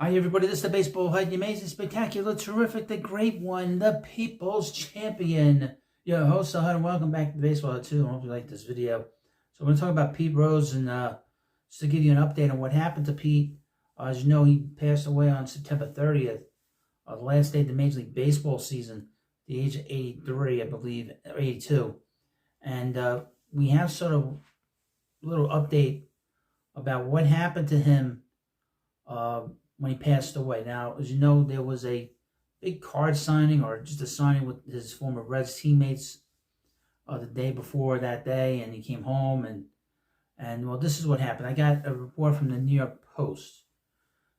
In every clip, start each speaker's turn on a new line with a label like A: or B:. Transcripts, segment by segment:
A: Hi everybody, this is the Baseball Head, the amazing, spectacular, terrific, the great one, the People's Champion. Your host, Head, and welcome back to the Baseball Head too. I hope you like this video. So I'm going to talk about Pete Rose, and just to give you an update on what happened to Pete. As you know, he passed away on September 30th, the last day of the Major League Baseball season, at the age of 83, I believe, or 82. And we have sort of a little update about what happened to him when he passed away. Now, as you know, there was a big card signing, or just a signing with his former Reds teammates the day before that day, and he came home, and well, this is what happened. I got a report from the New York Post.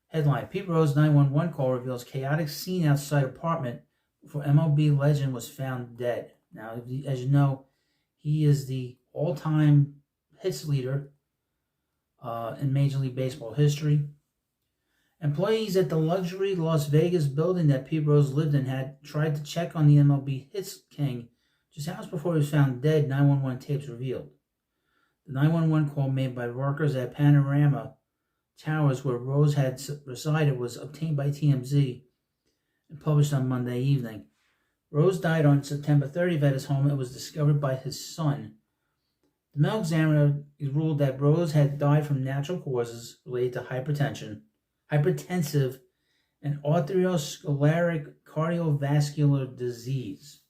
A: Headline: Pete Rose 911 call reveals chaotic scene outside apartment before MLB legend was found dead. Now, as you know, he is the all-time hits leader in Major League Baseball history. Employees at the luxury Las Vegas building that Pete Rose lived in had tried to check on the MLB hits king just hours before he was found dead, 911 tapes revealed. The 911 call made by workers at Panorama Towers, where Rose had resided, was obtained by TMZ and published on Monday evening. Rose died on September 30th at his home. It was discovered by his son. The medical examiner ruled that Rose had died from natural causes related to hypertensive and atherosclerotic cardiovascular disease.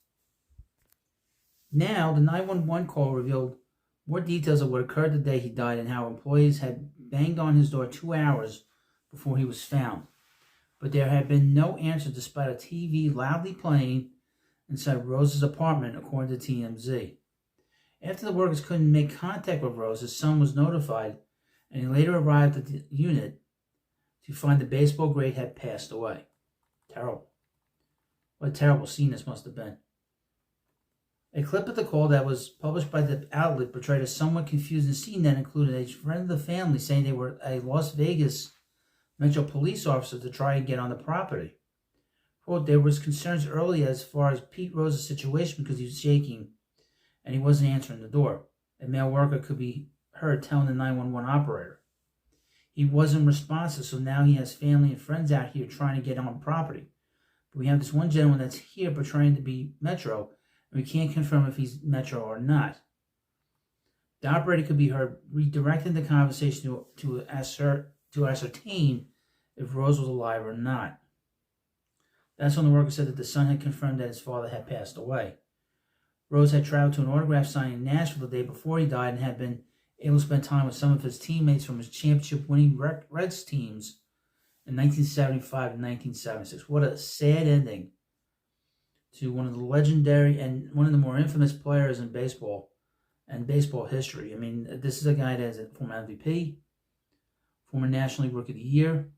A: Now, the 911 call revealed more details of what occurred the day he died and how employees had banged on his door 2 hours before he was found. But there had been no answer despite a TV loudly playing inside Rose's apartment, according to TMZ. After the workers couldn't make contact with Rose, his son was notified, and he later arrived at the unit to find the baseball great had passed away. Terrible. What a terrible scene this must have been. A clip of the call that was published by the outlet portrayed a somewhat confusing scene that included a friend of the family saying they were a Las Vegas Metro police officer to try and get on the property. Quote, there was concerns early as far as Pete Rose's situation because he was shaking and he wasn't answering the door. A male worker could be heard telling the 911 operator. He wasn't responsive, so now he has family and friends out here trying to get on property. But we have this one gentleman that's here portraying to be Metro, and we can't confirm if he's Metro or not. The operator could be heard redirecting the conversation to ascertain if Rose was alive or not. That's when the worker said that the son had confirmed that his father had passed away. Rose had traveled to an autograph signing in Nashville the day before he died and had been able to spend time with some of his teammates from his championship-winning Reds teams in 1975 and 1976. What a sad ending to one of the legendary and one of the more infamous players in baseball and baseball history. I mean, this is a guy that is a former MVP, former National League Rookie of the Year,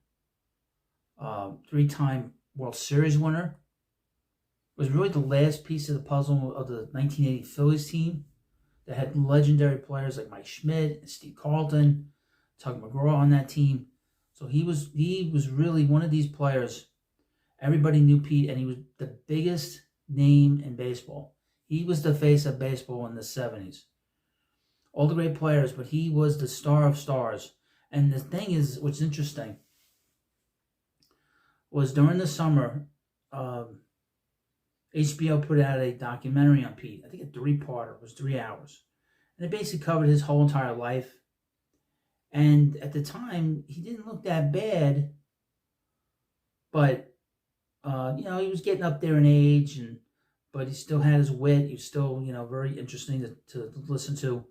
A: three-time World Series winner. Was really the last piece of the puzzle of the 1980 Phillies team that had legendary players like Mike Schmidt, Steve Carlton, Tug McGraw on that team. So he was really one of these players. Everybody knew Pete, and he was the biggest name in baseball. He was the face of baseball in the 70s. All the great players, but he was the star of stars. And the thing is, what's interesting, was during the summer, HBO put out a documentary on Pete. I think a three-parter. It was 3 hours. And it basically covered his whole entire life. And at the time, he didn't look that bad. But, he was getting up there in age, but he still had his wit. He was still, very interesting to listen to.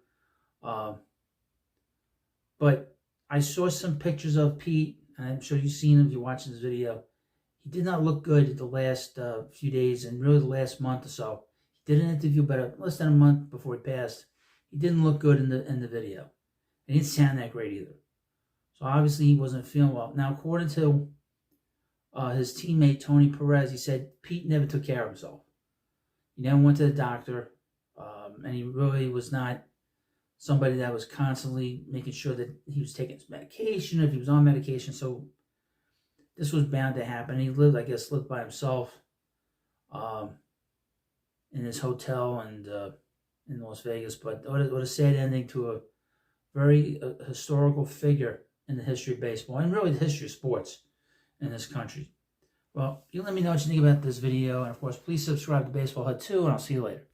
A: But I saw some pictures of Pete, and I'm sure you've seen him if you're watching this video. He did not look good the last few days, and really the last month or so. He did an interview about less than a month before he passed. He didn't look good in the video. He didn't sound that great either. So obviously he wasn't feeling well. Now, according to his teammate Tony Perez, he said Pete never took care of himself. He never went to the doctor, and he really was not somebody that was constantly making sure that he was taking his medication, if he was on medication. So this was bound to happen. He lived by himself in his hotel and in Las Vegas. But what a sad ending to a very historical figure in the history of baseball and really the history of sports. in this country. Well, you let me know what you think about this video. And, of course, please subscribe to Baseball Hut 2, and I'll see you later.